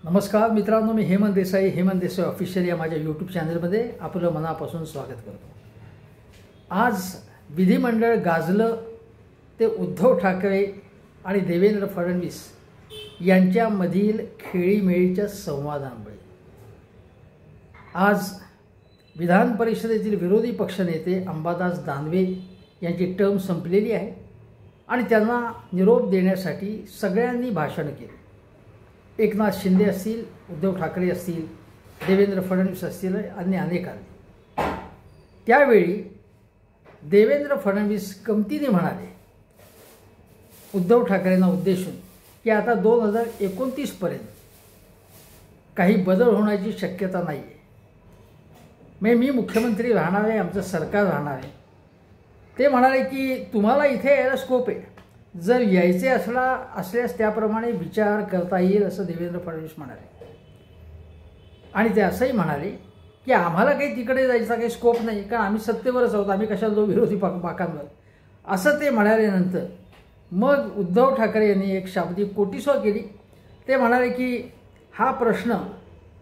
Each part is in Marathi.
नमस्कार मित्रांनो, मी हेमंत देसाई ऑफिशियल या माझ्या यूट्यूब चॅनलमध्ये आपलं मनापासून स्वागत करतो। आज विधिमंडळ गाजलं ते उद्धव ठाकरे आणि देवेंद्र फडणवीस यांच्यामधील खेळीमेळीच्या संवादामुळे। आज विधान परिषदेतील विरोधी पक्षनेते अंबादास दानवे यांची टर्म संपलेली आहे आणि त्यांना निरोप देण्यासाठी सगळ्यांनी भाषण केले। एकनाथ शिंदे असतील, उद्धव ठाकरे असतील, देवेंद्र फडणवीस असतील, अन्य अनेकांनी। त्यावेळी देवेंद्र फडणवीस गमतीने म्हणाले उद्धव ठाकरेंना उद्देशून की आता 2029 पर्यंत काही बदल होण्याची शक्यता नाही आहे, मी मुख्यमंत्री राहणार आहे, आमचं सरकार राहणार आहे। ते म्हणाले की तुम्हाला इथे यायला स्कोप आहे, जर यायचे असल्यास त्याप्रमाणे विचार करता येईल असं देवेंद्र फडणवीस म्हणाले। आणि ते असंही म्हणाले की आम्हाला काही तिकडे जायचा काही स्कोप नाही, कारण आम्ही सत्तेवरच आहोत, आम्ही कशाला विरोधी बाकांवर, असं ते म्हणाल्यानंतर मग उद्धव ठाकरे यांनी एक शाब्दिक कोटीसो केली। ते म्हणाले की हा प्रश्न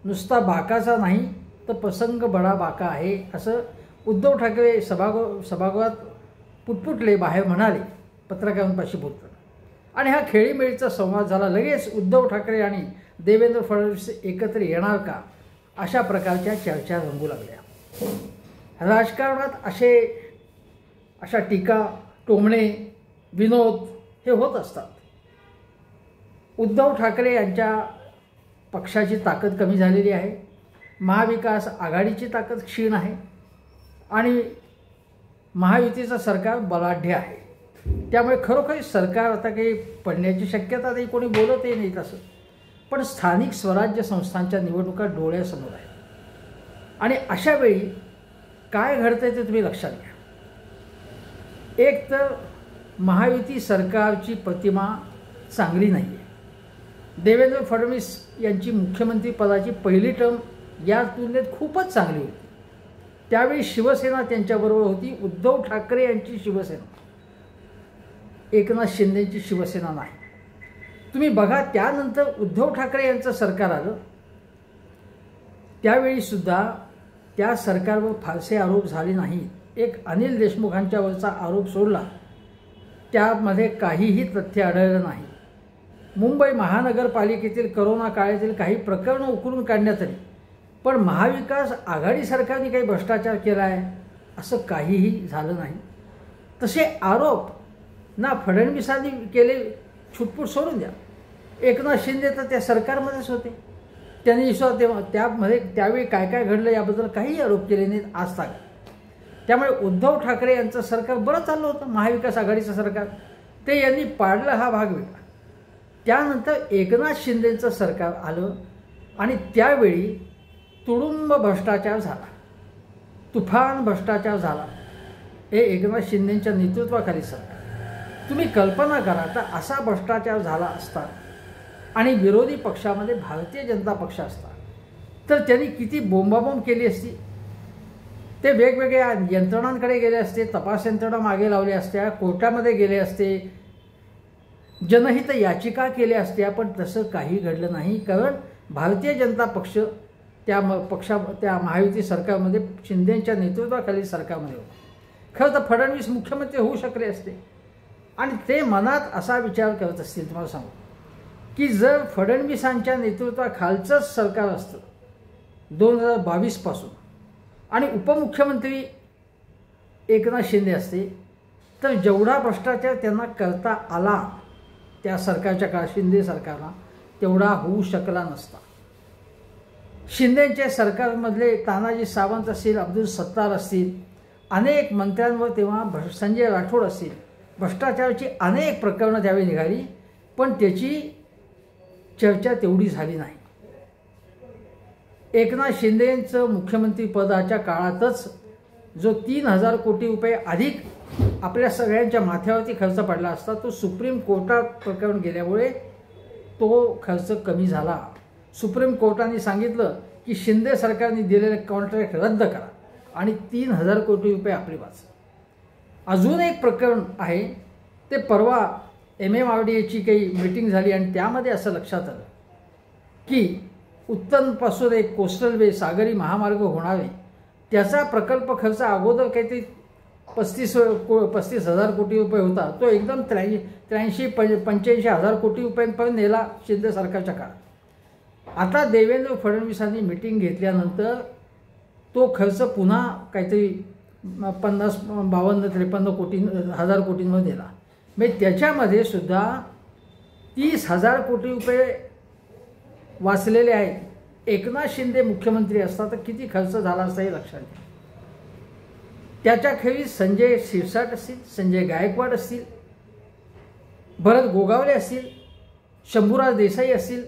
नुसता बाकाचा नाही तर प्रसंग बडा बाका आहे, असं उद्धव ठाकरे सभागृहात पुटपुटले, बाहेर म्हणाले पत्रकारांपाशी बोलताना। आणि हा खेळीमेळीचा संवाद झाला। लगेच उद्धव ठाकरे आणि देवेंद्र फडणवीस एकत्र येणार का, अशा प्रकारच्या चर्चा रंगू लागल्या। राजकारणात अशा टीका, टोमणे, विनोद हे होत असतात। उद्धव ठाकरे यांच्या पक्षाची ताकद कमी झालेली आहे, महाविकास आघाडीची ताकद क्षीण आहे आणि महायुतीचं सरकार बलाढ्य आहे। त्यामुळे खरोखर सरकार आता काही पडण्याची शक्यता नाही, कोणी बोलतही नाही तसं। पण स्थानिक स्वराज्य संस्थांच्या निवडणुका डोळ्यासमोर आहेत आणि अशा वेळी काय घडतंय ते तुम्ही लक्षात घ्या। एक तर महायुती सरकारची प्रतिमा चांगली नाही आहे। देवेंद्र फडणवीस यांची मुख्यमंत्री पदाची पहिली टर्म या तुलनेत खूपच चांगली होती। त्यावेळी शिवसेना त्यांच्याबरोबर होती, उद्धव ठाकरे यांची शिवसेना, एकनाथ शिंदेची शिवसेना नाही। तुम्ही बघा, त्यानंतर उद्धव ठाकरे यांचं सरकार आलं, त्यावेळी सुद्धा त्या सरकारवर फारसे आरोप झाले नाहीत। एक अनिल देशमुखांच्यावरचा आरोप सोडला, त्यामध्ये काहीही तथ्य आढळलं नाही। मुंबई महानगरपालिकेतील करोना काळातील काही प्रकरणं उकरून काढण्यात आली, पण महाविकास आघाडी सरकारने काही भ्रष्टाचार केला आहे असं काहीही झालं नाही। तसे आरोप ना फडणवीसांनी केले, छुटपूट सोडून द्या, एकनाथ शिंदे तर त्या सरकारमध्येच होते, त्यांनी त्यावेळी काय काय घडलं याबद्दल काही आरोप केले नाहीत आज तक। त्यामुळे उद्धव ठाकरे यांचं सरकार बरं चाललं होतं, महाविकास आघाडीचं सरकार, ते यांनी पाडलं हा भाग वेगळा। त्यानंतर एकनाथ शिंदेचं सरकार आलं आणि त्यावेळी तुडुंब भ्रष्टाचार झाला, तुफान भ्रष्टाचार झाला। हे एकनाथ शिंदेच्या नेतृत्वाखाली सरकार, तुम्ही कल्पना करा तर असा भ्रष्टाचार झाला असता आणि विरोधी पक्षामध्ये भारतीय जनता पक्ष असता तर त्यांनी किती बोंबाबोंब केली असती। ते वेगवेगळ्या यंत्रणांकडे गेले असते, तपास यंत्रणा मागे लावल्या असत्या, कोर्टामध्ये गेले असते, जनहित याचिका केल्या असत्या, पण तसं काही घडलं नाही, कारण भारतीय जनता पक्ष त्या महायुती सरकारमध्ये शिंदेच्या नेतृत्वाखाली सरकारमध्ये होता। खरं तर फडणवीस मुख्यमंत्री होऊ शकले असते आणि ते मनात असा विचार करत असतील, तुम्हाला सांगू की जर फडणवीसांच्या नेतृत्वाखालचंच सरकार असतं 2022 पासून आणि उपमुख्यमंत्री एकनाथ शिंदे असते तर जेवढा भ्रष्टाचार त्यांना करता आला त्या सरकारच्या काळात, शिंदे सरकारला, तेवढा होऊ शकला नसता। शिंदेच्या सरकारमधले तानाजी सावंत असतील, अब्दुल सत्तार असतील, अनेक मंत्र्यांवर तेव्हा संजय राठोड असतील, भ्रष्टाचाराची अनेक प्रकरणं त्यावेळी निघाली, पण त्याची चर्चा तेवढी झाली नाही। एकनाथ शिंदेंचं मुख्यमंत्री पदाच्या काळातच जो 3000 कोटी रुपये अधिक आपल्या सगळ्यांच्या माथ्यावरती खर्च पडला असता, तो सुप्रीम कोर्टात प्रकरण गेल्यामुळे तो खर्च कमी झाला। सुप्रीम कोर्टाने सांगितलं की शिंदे सरकारने दिलेले कॉन्ट्रॅक्ट रद्द करा आणि 3000 कोटी रुपये आपले वाचा। अजून एक प्रकरण आहे, ते परवा MMRDAची काही मीटिंग झाली आणि त्यामध्ये असं लक्षात आलं की उत्तनपासून एक कोस्टल वे सागरी महामार्ग होणारे त्याचा प्रकल्प खर्च अगोदर काहीतरी 35,000 कोटी रुपये होता, तो एकदम 83-85,000 कोटी रुपयांपर्यंत नेला शिंदे सरकारच्या काळात। आता देवेंद्र फडणवीसांनी मीटिंग घेतल्यानंतर तो खर्च पुन्हा काहीतरी 52-53 कोटींमध्ये नेला। म्हणजे त्याच्यामध्ये सुद्धा 30,000 कोटी रुपये वाचलेले आहेत। एकनाथ शिंदे मुख्यमंत्री असता तर किती खर्च झाला असता हे लक्षात घ्या। त्याच्याखेरीज संजय शिरसाट असतील, संजय गायकवाड असतील, भरत गोगावले असतील, शंभूराज देसाई असतील,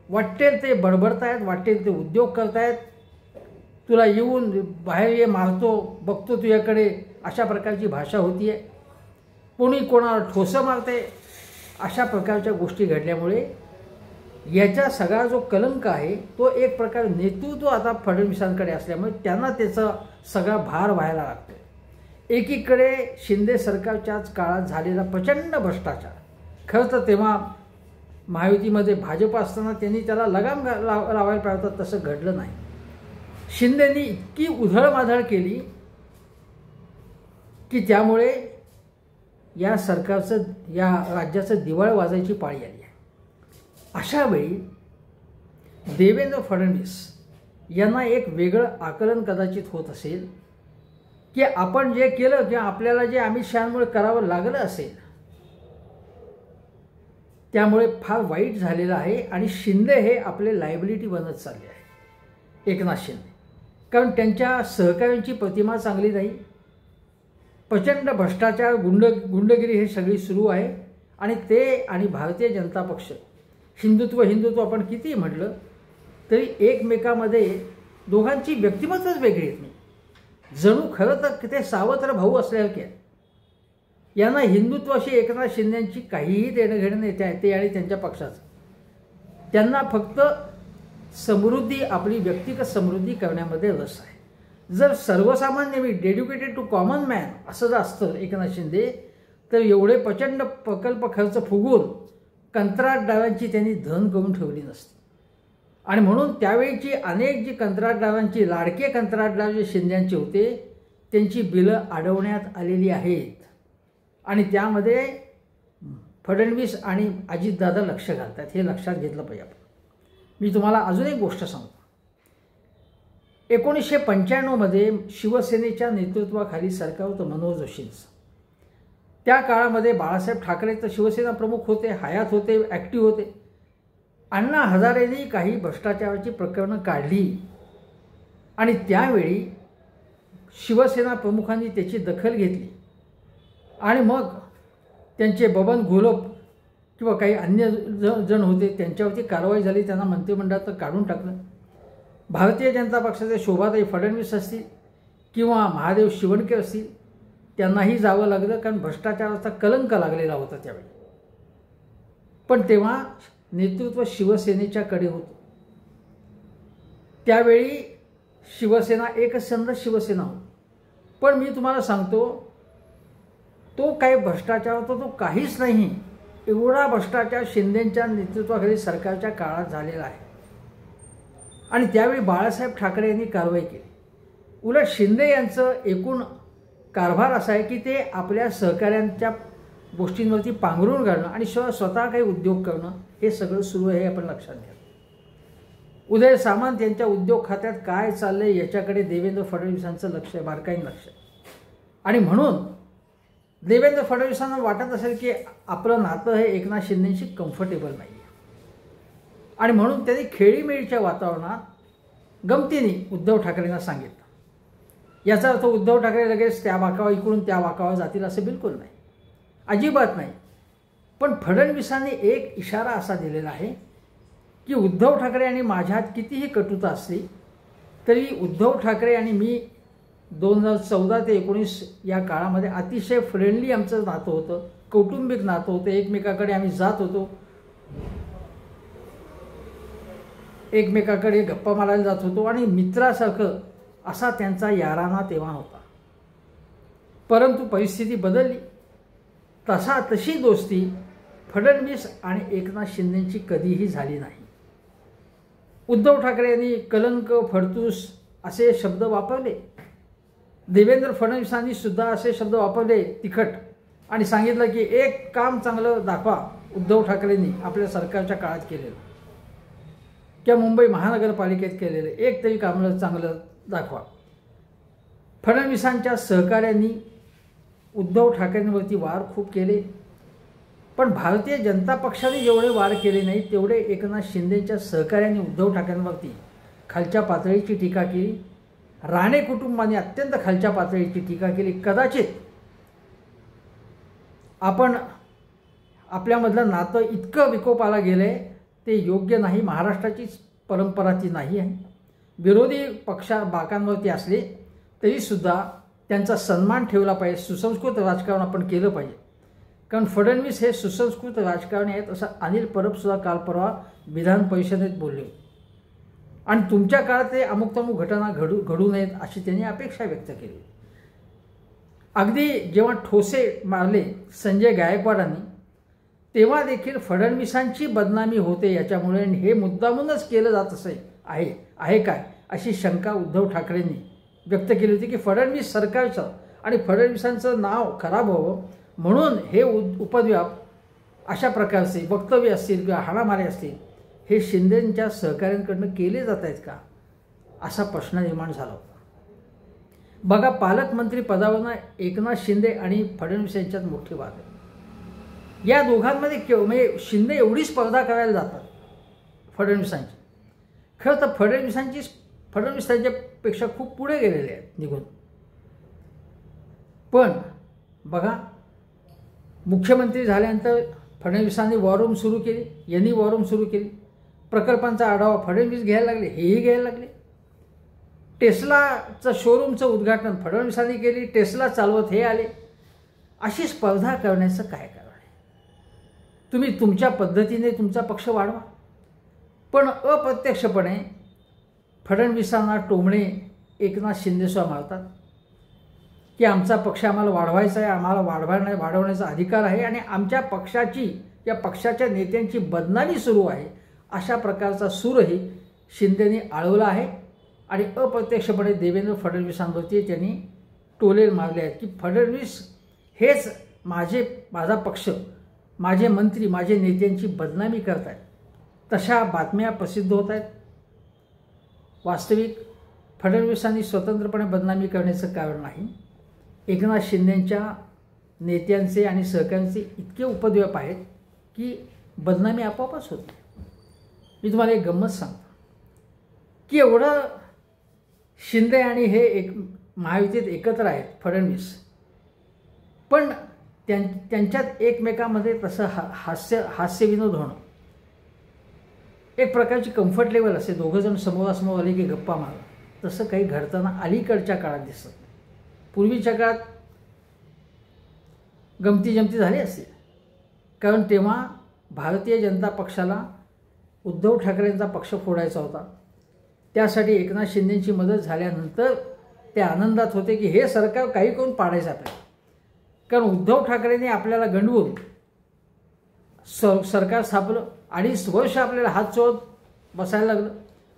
वाटेल ते बडबडतायत, वाटेल ते उद्योग करतायत, तुला येऊन बाहेर ये मारतो, बघतो तुझ्याकडे, अशा प्रकारची भाषा होती आहे। कोणी कोणाला ठोसं मारते, अशा प्रकारच्या गोष्टी घडल्यामुळे याचा सगळा जो कलंक आहे तो एक प्रकार नेतृत्व आता फडणवीसांकडे असल्यामुळे त्यांना त्याचा सगळा भार व्हायला लागतो। एकीकडे शिंदे सरकारच्याच काळात झालेला प्रचंड भ्रष्टाचार, खरं तर तेव्हा महायुतीमध्ये भाजप असताना त्यांनी त्याला लगाम लावायला पाहिजे होता, तसं घडलं नाही। शिंदेनी इतकी उधळमाधळ केली की त्यामुळे या सरकारचं, या राज्याचं दिवाळ वाजायची पाळी आली आहे। अशा वेळी देवेंद्र फडणवीस यांना एक वेगळं आकलन कदाचित होत असेल की आपण जे केलं किंवा आपल्याला जे अमित शहांमुळे करावं लागलं असेल त्यामुळे फार वाईट झालेलं आहे आणि शिंदे हे आपले लायबिलिटी बनत चालले आहे, एकनाथ शिंदे, कारण त्यांच्या सहकाऱ्यांची प्रतिमा चांगली नाही, प्रचंड भ्रष्टाचार, गुंडगिरी हे सगळी सुरू आहे आणि ते आणि भारतीय जनता पक्ष हिंदुत्व आपण किती म्हटलं तरी एकमेकामध्ये दोघांची व्यक्तिमत्वच वेगळी आहेत। जणू खरं तर ते सावत्र भाऊ असल्यासारखे यांना हिंदुत्वाशी एकनाथ शिंदेची काहीही देणं घेणं नाही, ते आणि त्यांच्या पक्षाचं। त्यांना फक्त समृद्धी, आपली व्यक्तिगत समृद्धी करण्यामध्ये रस आहे। जर सर्वसामान्य मी डेडिकेटेड टू कॉमन मॅन असं जर असतं एकनाथ शिंदे तर एवढे प्रचंड प्रकल्प खर्च फुगून कंत्राटदारांची त्यांनी धन करून ठेवली नसती। आणि म्हणून त्यावेळीची अनेक जी कंत्राटदारांची, लाडके कंत्राटदार जे शिंद्यांचे होते त्यांची बिलं अडवण्यात आलेली आहेत आणि त्यामध्ये फडणवीस आणि अजितदादा लक्ष घालतात, हे लक्षात घेतलं पाहिजे आपण। मी तुम्हाला अजून एक गोष्ट सांगतो। 1995 मध्ये शिवसेनेच्या नेतृत्वाखाली सरकार होतं मनोहर जोशींचं। त्या काळामध्ये बाळासाहेब ठाकरे तर शिवसेना प्रमुख होते, हयात होते, ॲक्टिव्ह होते। अण्णा हजारेंनी काही भ्रष्टाचाराची प्रकरणं काढली आणि त्यावेळी शिवसेना प्रमुखांनी त्याची दखल घेतली आणि मग त्यांचे बबन घोलप किंवा काही अन्य जण होते त्यांच्यावरती कारवाई झाली, त्यांना मंत्रिमंडळातून काढून टाकलं। भारतीय जनता पक्षाचे शोभाताई फडणवीस असतील किंवा महादेव शिवणकर असतील त्यांनाही जावं लागलं, कारण भ्रष्टाचाराचा कलंक लागलेला होता त्यावेळी। पण तेव्हा नेतृत्व शिवसेनेच्याकडे होतं। त्यावेळी शिवसेना एकसंध शिवसेना होती। पण मी तुम्हाला सांगतो तो काही भ्रष्टाचार होता तो काहीच नाही, एवढा भ्रष्टाचार शिंदेंच्या नेतृत्वाखाली सरकारच्या काळात झालेला आहे आणि त्यावेळी बाळासाहेब ठाकरे यांनी कारवाई केली। उलट शिंदे यांचं एकूण कारभार असा आहे की ते आपल्या सहकाऱ्यांच्या गोष्टींवरती पांघरून घालणं आणि स्वतः काही उद्योग करणं हे सगळं सुरू आहे, हे आपण लक्षात घ्या। उदय सामंत यांच्या उद्योग खात्यात काय चाललंय याच्याकडे देवेंद्र फडणवीसांचं लक्ष आहे, बारकाईनं लक्ष आहे। आणि म्हणून देवेंद्र फडणवीसांना वाटत असेल की आपलं नातं हे एकनाथ शिंदेशी कम्फर्टेबल नाही आहे आणि म्हणून त्यांनी खेळीमेळीच्या वातावरणात गमतीने उद्धव ठाकरेंना सांगितलं। याचा अर्थ उद्धव ठाकरे लगेच त्या वाकावर इकडून त्या वाकावर जातील असं बिलकुल नाही, अजिबात नाही। पण फडणवीसांनी एक इशारा असा दिलेला आहे की उद्धव ठाकरे आणि माझ्यात कितीही कटुता असली तरी उद्धव ठाकरे आणि मी 2014 ते 19 या काळामध्ये अतिशय फ्रेंडली आमचं नातं होतं, कौटुंबिक नातं होतं, एकमेकाकडे आम्ही जात होतो, एकमेकाकडे गप्पा मारायला जात होतो आणि मित्रासारखं असा त्यांचा याराना तेव्हा होता। परंतु परिस्थिती बदलली, तशी दोस्ती फडणवीस आणि एकनाथ शिंदेंची कधीही झाली नाही। उद्धव ठाकरे यांनी कलंक, फडतूस असे शब्द वापरले. देवेंद्र फडणवीसांनी सुद्धा असे शब्द वापरले तिखट, आणि सांगितलं की एक काम चांगलं दाखवा उद्धव ठाकरेंनी आपल्या सरकारच्या काळात केलेलं किंवा मुंबई महानगरपालिकेत केलेलं एक तरी काम चांगलं दाखवा. फडणवीसांच्या सहकाऱ्यांनी उद्धव ठाकरेंवरती वार खूप केले, पण भारतीय जनता पक्षाने जेवढे वार केले नाही तेवढे एकनाथ शिंदेच्या सहकाऱ्यांनी उद्धव ठाकरेंवरती खालच्या पातळीची टीका केली. राणे कुटुंबाने अत्यंत खालच्या पातळीची टीका केली. कदाचित आपण आपल्यामधलं नातं इतकं विकोपाला गेलं आहे ते योग्य नाही. महाराष्ट्राची परंपरा ती नाही आहे. विरोधी बाकांवरती असले तरीसुद्धा त्यांचा सन्मान ठेवला पाहिजे. सुसंस्कृत राजकारण आपण केलं पाहिजे, कारण फडणवीस हे सुसंस्कृत राजकारणी आहेत असं अनिल परबसुद्धा काल परवा विधान परिषदेत बोलले, आणि तुमच्या काळात ते अमुक तमुक घटना घडू नयेत अशी त्यांनी अपेक्षा व्यक्त केली. अगदी जेव्हा ठोसे मारले संजय गायकवाडांनी तेव्हा देखील फडणवीसांची बदनामी होते याच्यामुळे, हे मुद्दामूनच केलं जात असे आहे काय अशी शंका उद्धव ठाकरेंनी व्यक्त केली होती की फडणवीस सरकारचं आणि फडणवीसांचं नाव खराब व्हावं म्हणून हे उपद्व्याप अशा प्रकारचे वक्तव्य असतील किंवा हाणामारी असतील हे शिंदेंच्या सहकाऱ्यांकडून केले जात आहेत का असा प्रश्न निर्माण झाला होता. बघा, पालकमंत्री पदावरून एकनाथ शिंदे आणि फडणवीस यांच्यात मोठी वाद आहे. या दोघांमध्ये म्हणजे शिंदे एवढी स्पर्धा करायला जातात फडणवीसांची. खरं तर फडणवीस त्यांच्यापेक्षा खूप पुढे गेलेले आहेत निघून. पण बघा, मुख्यमंत्री झाल्यानंतर फडणवीसांनी वॉर रूम सुरू केली, यांनी वॉर रूम सुरू केली. प्रकल्पांचा आढावा फडणवीस घ्यायला लागले, हेही घ्यायला लागले. टेस्लाचं शोरूमचं उद्घाटन फडणवीसांनी केली, टेस्ला चालवत हे आले. अशी स्पर्धा करण्याचं काय कारण आहे? तुम्ही तुमच्या पद्धतीने तुमचा पक्ष वाढवा, पण अप्रत्यक्षपणे फडणवीसांना टोमणे एकनाथ शिंदेसुद्धा मारतात की आमचा पक्ष आम्हाला वाढवायचा आहे, आम्हाला वाढवण्याचा अधिकार आहे आणि आमच्या पक्षाची या पक्षाच्या नेत्यांची बदनामी सुरू आहे. अशा प्रकारचा सूरही शिंदेने आळवला आहे आणि अप्रत्यक्षपणे देवेंद्र फडणवीसांवरती त्यांनी टोले मारले आहेत की फडणवीस हेच माझा पक्ष, माझे मंत्री, माझे नेत्यांची बदनामी करत आहेत. तशा बातम्या प्रसिद्ध होत आहेत. वास्तविक फडणवीसांनी स्वतंत्रपणे बदनामी करण्याचं कारण नाही. एकनाथ शिंदेंच्या नेत्यांचे आणि सहकाऱ्यांचे इतके उपद्व्याप आहेत की बदनामी आपोआपच होते. मी तुम्हाला एक गंमत सांगतो की एवढं शिंदे आणि हे महायुतीत एकत्र आहेत फडणवीस, पण त्यांच्यात एकमेकांमध्ये तसं हास्यविनोद होणं, एक प्रकारची कम्फर्ट लेवल असते. दोघंजण समोरासमोर आले की गप्पा मारत, तसं काही घडताना अलीकडच्या काळात दिसत नाही. पूर्वीच्या काळात गमती जमती झाली असते, कारण तेव्हा भारतीय जनता पक्षाला उद्धव ठाकरेंचा पक्ष फोडायचा होता. त्यासाठी एकनाथ शिंदेंची मदत झाल्यानंतर ते आनंदात होते की हे सरकार काही करून पाडायचं आपल्याला, कारण उद्धव ठाकरेंनी आपल्याला गंडवून सरकार स्थापलं. 2.5 वर्ष आपल्याला हात चोळत बसायला लागलं.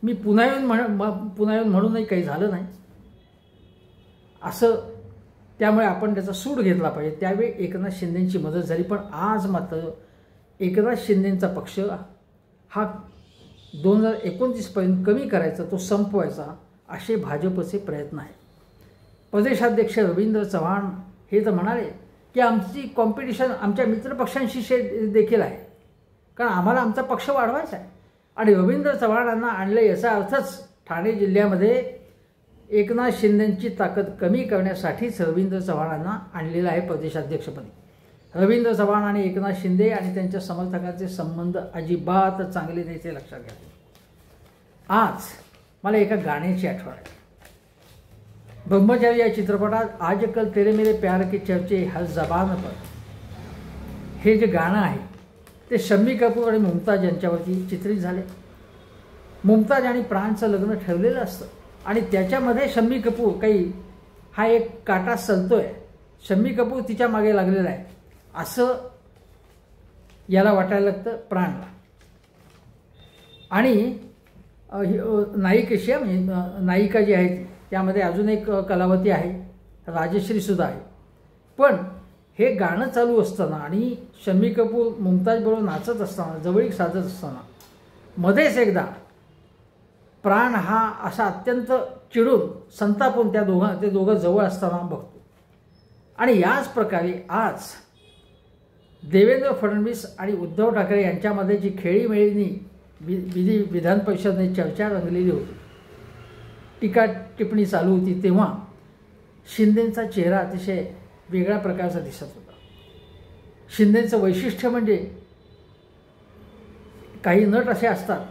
मी पुन्हा येऊन म्हणूनही काही झालं नाही असं. त्यामुळे आपण त्याचा सूड घेतला पाहिजे. त्यावेळी एकनाथ शिंदेंची मदत झाली, पण आज मात्र एकनाथ शिंदेंचा पक्ष हा 2029पर्यंत कमी करायचा, तो संपवायचा असे भाजपचे प्रयत्न आहेत. प्रदेशाध्यक्ष रवींद्र चव्हाण हे तर म्हणाले की आमची कॉम्पिटिशन आमच्या मित्रपक्षांशी देखील आहे, कारण आम्हाला आमचा पक्ष वाढवायचा आहे. आणि रवींद्र चव्हाणांना आणले याचा अर्थच ठाणे जिल्ह्यामध्ये एकनाथ शिंदेंची ताकद कमी करण्यासाठीच रवींद्र चव्हाणांना आणलेलं आहे प्रदेशाध्यक्षपदी. रवींद्र चव्हाण आणि एकनाथ शिंदे आणि त्यांच्या समर्थकांचे संबंध अजिबात चांगले नाही, ते लक्षात घ्या. आज मला एका गाण्याची आठवण आहे. ब्रह्मचारी या चित्रपटात आजकल तेरे मेरे प्यार की चर्चे हर जबान पर, हे जे गाणं आहे ते शम्मी कपूर आणि मुमताज यांच्यावरती चित्रित झाले. मुमताज आणि प्राणचं लग्न ठरलेलं असतं आणि त्याच्यामध्ये शम्मी कपूर हा एक काटा सलतोय, शम्मी कपूर तिच्या मागे लागलेला आहे असं याला वाटायला लागतं प्राणला. आणि नायिकेशी आहे, म्हणजे नायिका जी आहे त्यामध्ये अजून एक कलावती आहे, राजश्रीसुद्धा आहे. पण हे गाणं चालू असताना आणि शम्मी कपूर मुमताजबरोबर नाचत असताना, जवळीक साधत असताना मध्येच एकदा प्राण हा असा अत्यंत चिडून संतापून ते दोघं जवळ असताना बघतो. आणि याच प्रकारे आज देवेंद्र फडणवीस आणि उद्धव ठाकरे यांच्यामध्ये जी खेळीमेळीनी विधान परिषदेने चर्चा रंगलेली होती, टीका टिप्पणी चालू होती, तेव्हा शिंदेंचा चेहरा अतिशय वेगळ्या प्रकारचा दिसत होता. शिंदेंचं वैशिष्ट्य म्हणजे काही नट असे असतात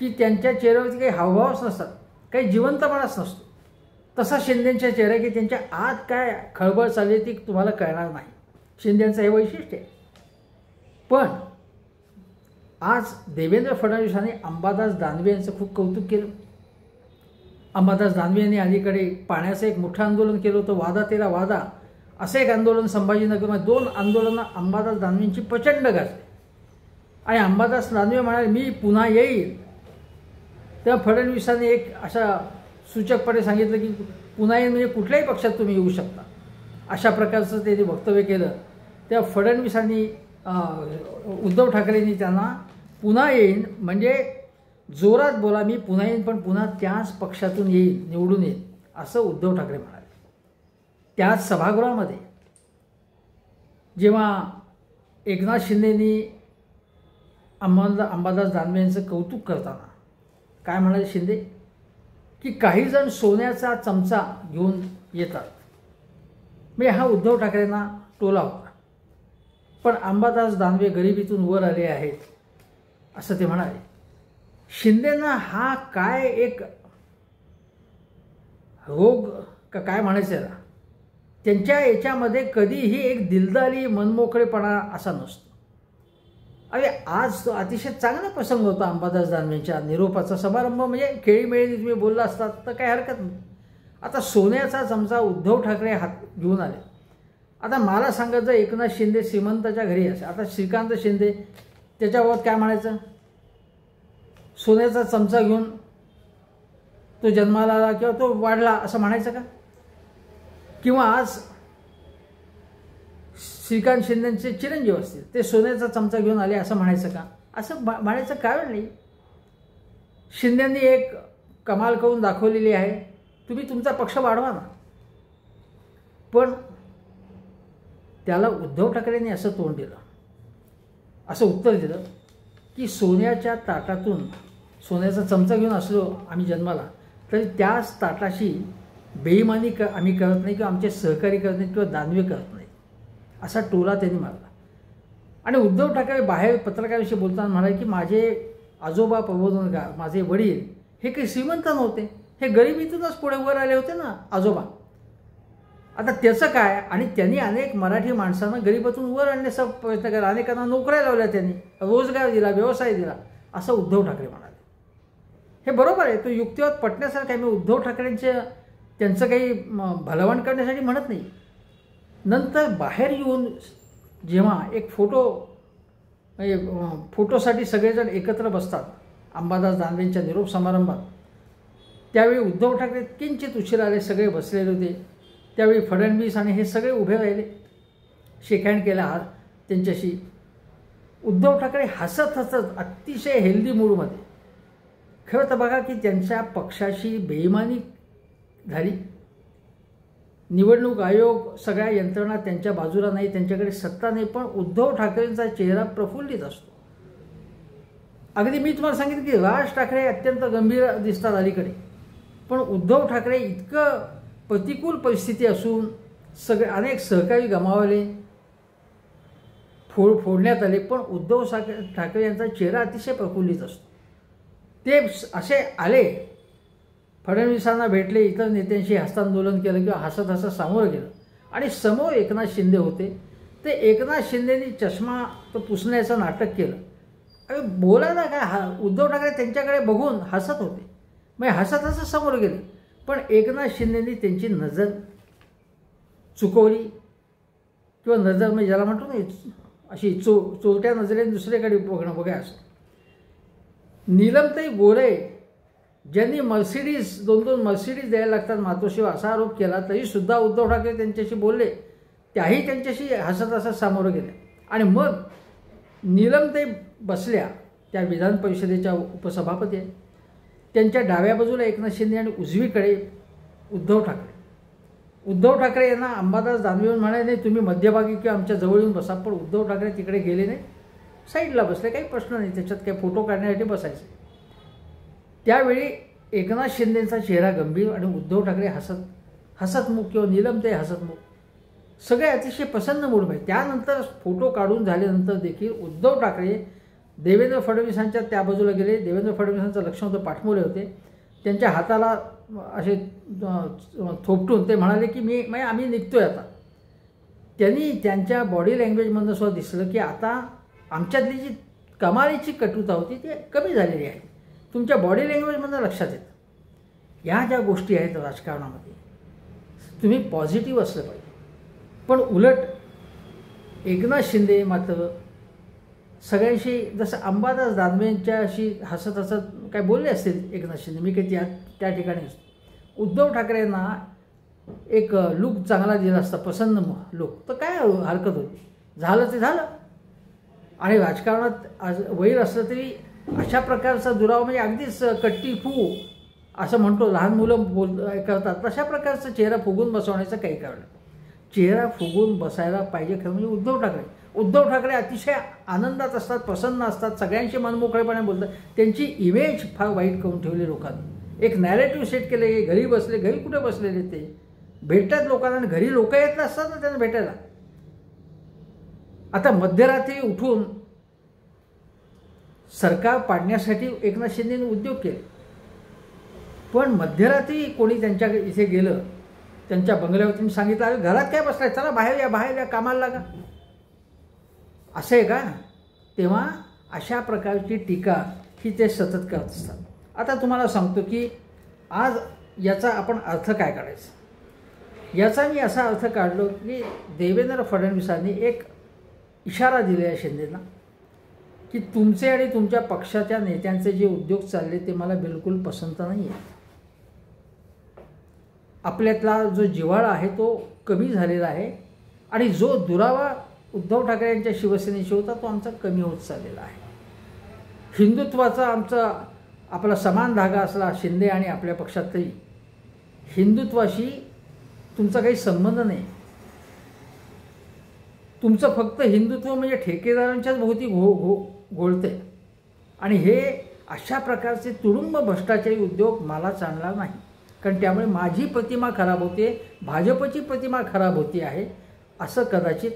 की त्यांच्या चेहऱ्यावरती काही हावभावच नसतात, काही जिवंतपणाच नसतो. तसा शिंदेंच्या चेहरा की त्यांच्या आत काय खळबळ चालली ती तुम्हाला कळणार नाही. शिंदेंचं हे वैशिष्ट्य आहे. पण आज देवेंद्र फडणवीसांनी अंबादास दानवे यांचं खूप कौतुक केलं. अंबादास दानवे यांनी अलीकडे पाण्याचं एक मोठं आंदोलन केलं होतं, वादा तेरा वादा असं एक आंदोलन संभाजीनगरमध्ये. 2 आंदोलनं अंबादास दानवेंची प्रचंड गाजली. आणि अंबादास दानवे म्हणाले मी पुन्हा येईल. तेव्हा फडणवीसांनी एक अशा सूचकपणे सांगितलं की पुन्हा येईल म्हणजे कुठल्याही पक्षात तुम्ही येऊ शकता, अशा प्रकारचं त्यांनी वक्तव्य केलं. तेव्हा फडणवीसांनी उद्धव ठाकरेंनी त्यांना पुन्हा येईन म्हणजे जोरात बोला, मी पुन्हा येईन पण पुन्हा त्याच पक्षातून येईन, निवडून येईन, असं उद्धव ठाकरे म्हणाले. त्याच सभागृहामध्ये जेव्हा एकनाथ शिंदेंनी अंबादास दानवे यांचं कौतुक करताना काय म्हणाले शिंदे की काही जण सोन्याचा चमचा घेऊन येतात, म्हणजे हा उद्धव ठाकरेंना टोला होता. पण अंबादास दानवे गरिबीतून वर आले आहेत असं ते म्हणाले. शिंदेंना हा काय एक रोग का काय म्हणायचं आहे, त्यांच्या याच्यामध्ये कधीही एक दिलदारी मनमोकळेपणा असा नसतो. अरे आज तो अतिशय चांगला प्रसंग होता अंबादास दानवेंच्या निरोपाचा समारंभ, म्हणजे खेळीमेळीने तुम्ही बोलला असतात तर काही हरकत नाही. आता सोन्याचा चमचा उद्धव ठाकरे हात घेऊन आले. आता मला सांगा जर एकनाथ शिंदे श्रीमंताच्या घरी असे, आता श्रीकांत शिंदे त्याच्याबाबत काय म्हणायचं, सोन्याचा चमचा घेऊन तो जन्माला आला किंवा तो वाढला असं म्हणायचं का? किंवा आज श्रीकांत शिंदेचे चिरंजीव असतील, ते सोन्याचा चमचा घेऊन आले असं म्हणायचं का? असं म्हणायचं कारण नाही. शिंदेंनी एक कमाल करून दाखवलेली आहे, तुम्ही तुमचा पक्ष वाढवा ना. पण त्याला उद्धव ठाकरेंनी असं तोंड दिलं, असं उत्तर दिलं की सोन्याच्या ताटातून सोन्याचा चमचा घेऊन असलो आम्ही जन्माला तरी त्याच ताटाशी बेईमानी आम्ही करत नाही किंवा आमचे सहकारी करत नाहीत किंवा दानवे करत नाहीत, असा टोला त्यांनी मारला. आणि उद्धव ठाकरे बाहेर पत्रकारांशी बोलताना म्हणाले की माझे आजोबा प्रबोधनकार, माझे वडील हे काही श्रीमंत नव्हते, हे गरिबीतूनच पुढे वर आले होते ना आजोबा. आता त्याचं काय, आणि त्यांनी अनेक मराठी माणसांना गरिबातून वर आणण्याचा प्रयत्न केला, अनेकांना नोकऱ्या लावल्या, त्यांनी रोजगार दिला, व्यवसाय दिला, असं उद्धव ठाकरे म्हणाले. हे बरोबर आहे, तो युक्तिवाद पटण्यासारखं आहे. मी उद्धव ठाकरेंचे त्यांचं काही भलवण करण्यासाठी म्हणत नाही. नंतर बाहेर येऊन जेव्हा एक फोटोसाठी सगळेजण एकत्र बसतात अंबादास दानवेंच्या निरोप समारंभात, त्यावेळी उद्धव ठाकरे किंचित उशीर आले, सगळे बसलेले होते. त्यावेळी फडणवीस आणि हे सगळे उभे राहिले, शेक हँड केला हात त्यांच्याशी. उद्धव ठाकरे हसत हसत अतिशय हेल्दी मूडमध्ये, खरं तर बघा की त्यांच्या पक्षाशी बेईमानी झाली. निवडणूक आयोग सगळ्या यंत्रणा त्यांच्या बाजूला नाही, त्यांच्याकडे सत्ता नाही, पण उद्धव ठाकरेंचा चेहरा प्रफुल्लित असतो. अगदी मी तुम्हाला सांगितलं की राज ठाकरे अत्यंत गंभीर दिसतात अलीकडे, पण उद्धव ठाकरे इतकं प्रतिकूल परिस्थिती असून अनेक सहकारी गमावले, फोडण्यात आले, पण उद्धव ठाकरे यांचा चेहरा अतिशय प्रफुल्लित असतो. ते असे आले, फडणवीसांना भेटले, इतर नेत्यांशी हस्तांदोलन केलं किंवा हसत हसत सामोरं गेलं, आणि समोर एकनाथ शिंदे होते. ते एकनाथ शिंदेनी चष्मा तो पुसण्याचं नाटक केलं. अरे बोला ना काय, उद्धव ठाकरे त्यांच्याकडे बघून हसत होते, मग हसत हसत समोर गेले, पण एकनाथ शिंदेनी त्यांची नजर चुकवली किंवा नजर म्हणजे ज्याला म्हणतो ना अशी चोरट्या नजरेने दुसरीकडे बघणं असं. नीलमताई गोरे ज्यांनी मर्सिडीज 2-2 मर्सिडीज द्यायला लागतात मातोश्रीवर असा आरोप केला तरीसुद्धा उद्धव ठाकरे त्यांच्याशी बोलले, त्याही त्यांच्याशी हसत हसत सामोरं गेले. आणि मग नीलमताई बसल्या, त्या विधान परिषदेच्या उपसभापती आहेत, त्यांच्या डाव्या बाजूला एकनाथ शिंदे आणि उजवीकडे उद्धव ठाकरे. उद्धव ठाकरे यांना अंबादास दानवे येऊन म्हणाले, नाही तुम्ही मध्यभागी किंवा आमच्या जवळ येऊन बसा. पण उद्धव ठाकरे तिकडे गेले नाही, साईडला बसले, काही प्रश्न नाही, त्याच्यात काही फोटो काढण्यासाठी बसायचे. त्यावेळी एकनाथ शिंदेचा चेहरा गंभीर आणि उद्धव ठाकरे हसतमुख किंवा नीलमताई हसतमुख, सगळे अतिशय प्रसन्न मूडमध्ये. त्यानंतर फोटो काढून झाल्यानंतर देखील उद्धव ठाकरे देवेंद्र फडणवीसांच्या त्या बाजूला गेले. देवेंद्र फडणवीसांचं लक्ष होतं, पाठमोरे होते, त्यांच्या हाताला असे थोपटून ते म्हणाले की आम्ही निघतोय आता. त्यांनी त्यांच्या बॉडी लँग्वेजमधनं सुद्धा दिसलं की आता आमच्यातली जी कमालीची कटुता होती ती कमी झालेली आहे. तुमच्या बॉडी लँग्वेजमधनं लक्षात येतं. ह्या ज्या गोष्टी आहेत राजकारणामध्ये, तुम्ही पॉझिटिव्ह असलं पाहिजे. पण उलट एकनाथ शिंदे मात्र सगळ्यांशी, जसं अंबादास दानवेंच्याशी हसत हसत काय बोलले असतील एकनाथ शिंदे, मी काही त्या ठिकाणी असतो. उद्धव ठाकरेंना एक लुक चांगला दिला असता, प्रसन्न लुक, तर काय हरकत होती, झालं ते झालं. आणि राजकारणात आज वैर असलं तरी अशा प्रकारचा दुरावा, म्हणजे अगदीच कट्टी फू असं म्हणतो, लहान मुलं करतात तशा प्रकारचा चेहरा फुगून बसवण्याचं काही कारण नाही. चेहरा फुगून बसायला पाहिजे खरं म्हणजे उद्धव ठाकरे अतिशय आनंदात असतात, प्रसन्न असतात, सगळ्यांशी मनमोकळेपणे बोलतात. त्यांची इमेज फार वाईट करून ठेवली लोकांनी. एक नॅरेटिव्ह सेट केले, घरी बसले, घरी कुठे बसलेले ते भेटतात लोकांना, आणि घरी लोक येत असतात ना त्यांना भेटायला. आता मध्यरात्री उठून सरकार पाडण्यासाठी एकनाथ शिंदेने उद्योग केले, पण मध्यरात्री कोणी त्यांच्या इथे गेलं, त्यांच्या बंगल्यावरती सांगितलं, अरे घरात काय बसलाय, चला बाहेर या कामाला लागा, असं आहे का? तेव्हा अशा प्रकारची टीका ही ते सतत करत असतात. आता तुम्हाला सांगतो की आज याचा आपण अर्थ काय काढायचा. याचा मी असा अर्थ काढलो की देवेंद्र फडणवीसांनी एक इशारा दिला आहे शिंदेंना की तुमचे आणि तुमच्या पक्षाच्या नेत्यांचे जे उद्योग चालले ते मला बिलकुल पसंत नाही आहे. आपल्यातला जो जिव्हाळा आहे तो कमी झालेला आहे आणि जो दुरावा उद्धव ठाकरे यांच्या शिवसेनेशी होता तो आमचा कमी होत चाललेला आहे. हिंदुत्वाचा आपला समान धागा असला शिंदे आणि आपल्या पक्षात, तरी हिंदुत्वाशी तुमचा काही संबंध नाही. तुमचं फक्त हिंदुत्व म्हणजे ठेकेदारांच्याच भोवती घोळते आणि हे अशा प्रकारचे तुडुंब भ्रष्टाचारी उद्योग मला चालणार नाही. कारण त्यामुळे माझी प्रतिमा खराब होते, भाजपची प्रतिमा खराब होती आहे असं कदाचित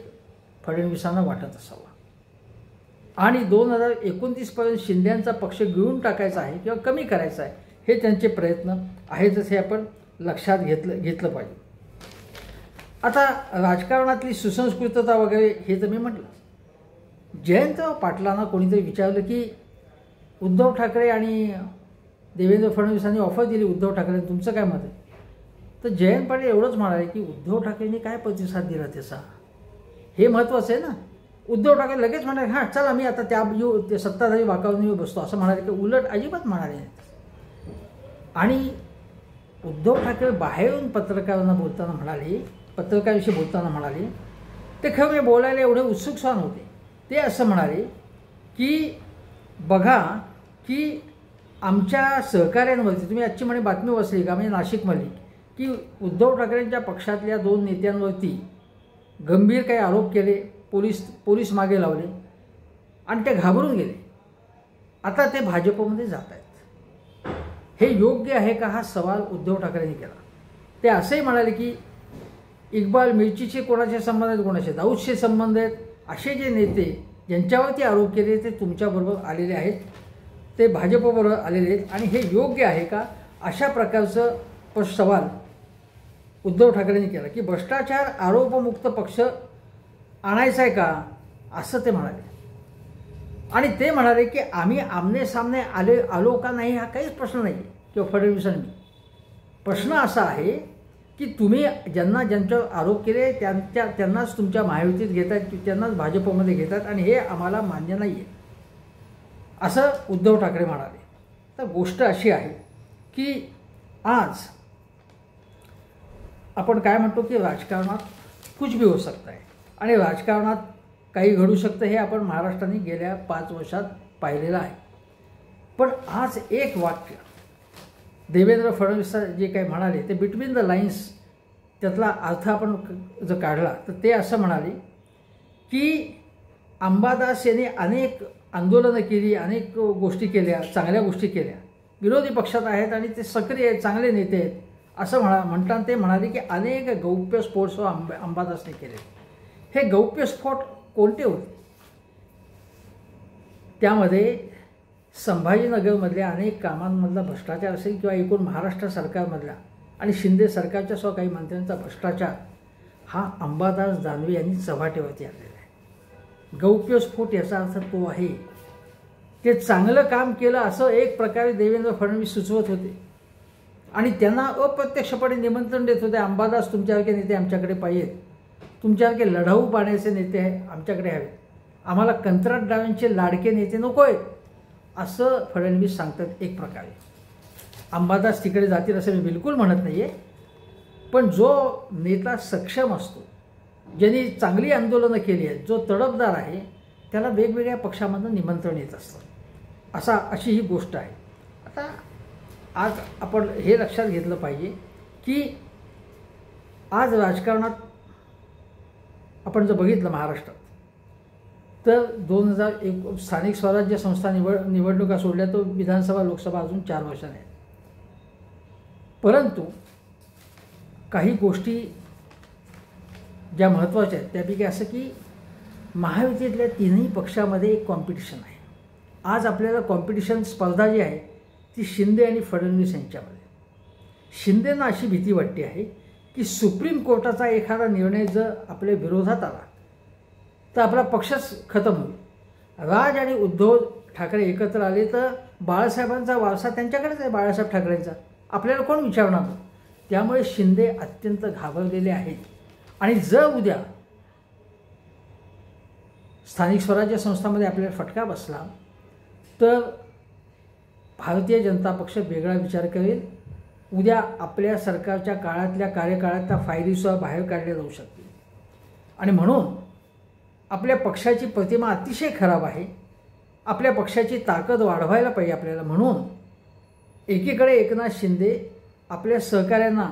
फडणवीसांना वाटत असावं. आणि 2029 पर्यंत शिंदेंचा पक्ष गिळून टाकायचा आहे किंवा कमी करायचा आहे हे त्यांचे प्रयत्न आहेतच, हे आपण लक्षात घेतलं पाहिजे. आता राजकारणातली सुसंस्कृतता वगैरे हे तर मी म्हटलं. जयंत पाटलांना कोणीतरी विचारलं की उद्धव ठाकरे आणि देवेंद्र फडणवीसांनी ऑफर दिली उद्धव ठाकरे, तुमचं काय मत आहे? तर जयंत पाटील एवढंच म्हणाले की उद्धव ठाकरेंनी काय प्रतिसाद दिला त्याचा, हे महत्त्वाचं आहे ना. उद्धव ठाकरे लगेच म्हणाले हां चला मी आता त्या सत्ताधारी वाकावून बसतो असं म्हणाले की उलट अजिबात म्हणाले नाही. आणि उद्धव ठाकरे बाहेरून पत्रकारांविषयी बोलताना म्हणाले ते खरं म्हणजे बोलायला एवढे उत्सुक सण होते. ते असं म्हणाले की बघा की आमच्या सहकाऱ्यांवरती, तुम्ही आजची म्हणे बातमी वाचली का, म्हणजे नाशिकमधली, की उद्धव ठाकरेंच्या पक्षातल्या 2 नेत्यांवरती गंभीर काही आरोप केले, पोलीस मागे लावले आणि ते घाबरून गेले. आता ते भाजपमध्ये जात आहेत. हे योग्य आहे का हा सवाल उद्धव ठाकरेंनी केला. ते असंही म्हणाले की इक्बाल मिरचीचे कोणाचे संबंध आहेत, कोणाचे दाऊदचे संबंध आहेत, असे जे नेते ज्यांच्यावरती आरोप केले ते तुमच्याबरोबर आलेले आहेत, ते भाजपबरोबर आलेले आहेत आणि हे योग्य आहे का, अशा प्रकारचं सवाल उद्धव ठाकरेंनी केला की भ्रष्टाचार आरोपमुक्त पक्ष आणायचा आहे का, असं ते म्हणाले. आणि ते म्हणाले की आम्ही आमने सामने आलो का नाही हा काहीच प्रश्न नाही किंवा फडणवीसांनी. प्रश्न असा आहे की तुम्ही ज्यांच्यावर आरोप केले त्यांनाच तुमच्या महायुतीत घेतात, त्यांनाच भाजपमध्ये घेतात आणि हे आम्हाला मान्य नाही आहे असं उद्धव ठाकरे म्हणाले. तर गोष्ट अशी आहे की आज आपण काय म्हणतो की राजकारणात कुछ भी हो सकता है आणि राजकारणात काही घडू शकतं हे आपण महाराष्ट्राने गेल्या 5 वर्षात पाहिलेलं आहे. पण आज एक वाक्य देवेंद्र फडणवीस जे काही म्हणाले ते बिटवीन द लाईन्स त्यातला अर्थ आपण जर काढला तर ते असं म्हणाले की अंबादास यांनी अनेक आंदोलनं केली, अनेक गोष्टी केल्या, चांगल्या गोष्टी केल्या, विरोधी पक्षात आहेत आणि ते सक्रिय आहेत, चांगले नेते आहेत असं म्हणताना ते म्हणाले की अनेक गौप्यस्फोट अंबादासने केले. हे गौप्यस्फोट कोणते होते? त्यामध्ये संभाजीनगरमधल्या अनेक कामांमधला भ्रष्टाचार असेल किंवा एकूण महाराष्ट्र सरकारमधला आणि शिंदे सरकारच्या सह काही मंत्र्यांचा भ्रष्टाचार हा अंबादास दानवे यांनी चव्हाट्यावरती आणलेला आहे. गौप्यस्फोट याचा अर्थ तो आहे ते चांगलं काम केलं असं एक प्रकारे देवेंद्र फडणवीस सुचवत होते आणि त्यांना अप्रत्यक्षपणे निमंत्रण देत होते, अंबादास तुमच्यासारखे नेते आमच्याकडे पाहिजेत, तुमच्यासारखे लढाऊ पाण्याचे नेते आमच्याकडे हवेत, आम्हाला कंत्राटदारांचे लाडके नेते नको आहेत असं फडणवीस सांगतात. एक प्रकारे अंबादास तिकडे जातील असं मी बिलकुल म्हणत नाही आहे, पण जो नेता सक्षम असतो, ज्यांनी चांगली आंदोलनं केली आहेत, जो तडफदार आहे त्याला वेगवेगळ्या पक्षामधून निमंत्रण येत असतं, अशी ही गोष्ट आहे. आता आज आपण हे लक्षात घेतलं पाहिजे की आज राजकारणात आपण जर बघितलं महाराष्ट्रात तर 2001 स्थानिक स्वराज्य संस्था निवडणुका सोडल्या तर विधानसभा लोकसभा अजून 4 वर्षांनी आहेत. परंतु काही गोष्टी ज्या महत्त्वाच्या आहेत त्यापैकी असं की महायुतीतल्या 3ही पक्षामध्ये एक कॉम्पिटिशन आहे. आज आपल्याला कॉम्पिटिशन स्पर्धा जी आहे ती शिंदे आणि फडणवीस यांच्यामध्ये. शिंदेंना अशी भीती वाटते आहे की सुप्रीम कोर्टाचा एखादा निर्णय जर आपल्या विरोधात आला तर आपला पक्षच खतम होईल. राज आणि उद्धव ठाकरे एकत्र आले तर बाळासाहेबांचा वारसा त्यांच्याकडेच आहे, बाळासाहेब ठाकरेंचा, आपल्याला कोण विचारणार. त्यामुळे शिंदे अत्यंत घाबरलेले आहेत आणि जर उद्या स्थानिक स्वराज्य संस्थांमध्ये आपल्याला फटका बसला तर भारतीय जनता पक्ष वेगळा विचार करेल. उद्या आपल्या सरकारच्या काळातल्या कार्यकाळातल्या फायलीसुद्धा बाहेर काढल्या जाऊ शकतील आणि म्हणून आपल्या पक्षाची प्रतिमा अतिशय खराब आहे. आपल्या पक्षाची ताकद वाढवायला पाहिजे आपल्याला. म्हणून एकीकडे एकनाथ शिंदे आपल्या सहकाऱ्यांना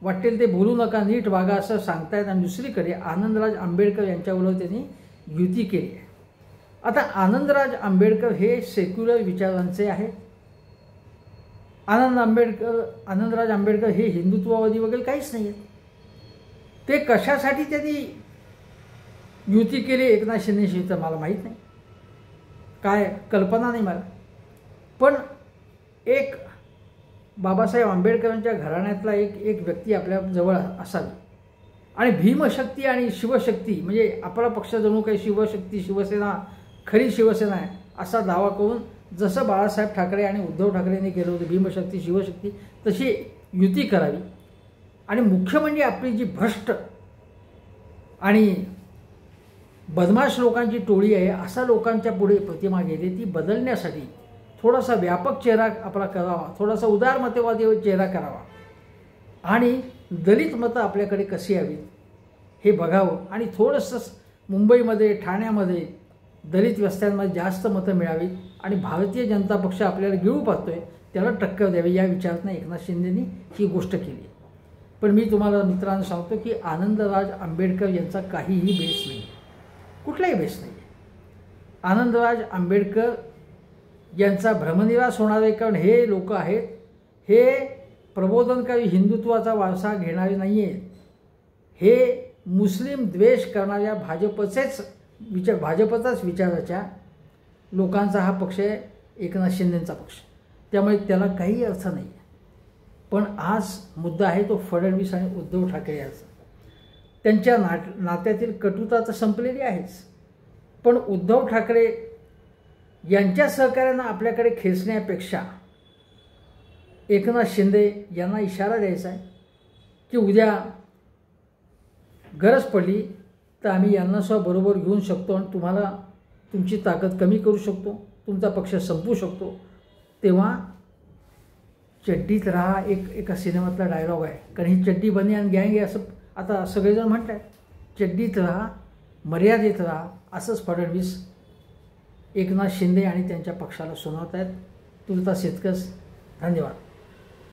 वाटेल ते बोलू नका, नीट वागा असं सांगतायत आणि दुसरीकडे आनंदराज आंबेडकर यांच्याबरोबर त्यांनी युती केली आहे. आता आनंदराज आंबेडकर हे सेक्युलर विचारांचे आहेत. आनंदराज आंबेडकर हे हिंदुत्ववादी वगैरे काहीच नाही आहेत. ते कशासाठी त्यांनी युती केली एकनाथ शिंदेशी तर मला माहीत नाही, काय कल्पना नाही मला. पण एक बाबासाहेब आंबेडकरांच्या घराण्यातला एक व्यक्ती आपल्या जवळ असावी आणि भीमशक्ती आणि शिवशक्ती म्हणजे आपला पक्ष जणू काही शिवशक्ती, शिवसेना खरी शिवसेना आहे असा दावा करून जसं बाळासाहेब ठाकरे आणि उद्धव ठाकरेंनी केलं होतं भीमशक्ती शिवशक्ती तशी युती करावी. आणि मुख्य म्हणजे आपली जी भ्रष्ट आणि बदमाश लोकांची टोळी आहे अशा लोकांच्या पुढे प्रतिमा गेली, ती बदलण्यासाठी थोडासा व्यापक चेहरा आपला करावा, थोडासा उदारमतवादी चेहरा करावा आणि दलित मतं आपल्याकडे कशी यावीत हे बघावं आणि थोडंसं मुंबईमध्ये ठाण्यामध्ये दलित वस्त्यांमध्ये जास्त मतं मिळावीत आणि भारतीय जनता पक्ष आपल्याला गिळू पाहतोय त्याला टक्कर द्यावी या विचारातनं एकनाथ शिंदेंनी ही गोष्ट केली. पण मी तुम्हाला मित्रांनो सांगतो की आनंदराज आंबेडकर यांचा काहीही बेस नाही, कुठलाही बेस नाही. आनंदराज आंबेडकर यांचा भ्रमनिरास होणार आहे, कारण हे लोक आहेत हे प्रबोधनकारी हिंदुत्वाचा वारसा घेणारे नाही आहेत. हे मुस्लिम द्वेष करणाऱ्या भाजपचाच विचाराच्या लोकांचा हा पक्ष आहे, एकनाथ शिंदेंचा पक्ष. त्यामुळे त्याला काही अर्थ नाही. पण आज मुद्दा आहे तो फडणवीस आणि उद्धव ठाकरे यांचा. त्यांच्या नात्यातील कटुता तर संपलेली आहेच, पण उद्धव ठाकरे यांच्या सहकार्यांना आपल्याकडे खेचण्यापेक्षा एकनाथ शिंदे यांना इशारा द्यायचा आहे की उद्या गरज पडली तर आम्ही यांना सुद्धा बरोबर घेऊन शकतो आणि तुम्हाला तुमची ताकद कमी करू शकतो, तुमचा पक्ष संपवू शकतो. तेव्हा चड्डीत राहा एका सिनेमातला डायलॉग आहे. कारण ही चड्डी बनियान गँग आहे असं आता सगळेजण म्हणत आहेत. चड्डीत राहा, मर्यादेत राहा असंच फडणवीस एकनाथ शिंदे आणि त्यांच्या पक्षाला सुनावत आहेत. तुर्तास इतकंच. धन्यवाद.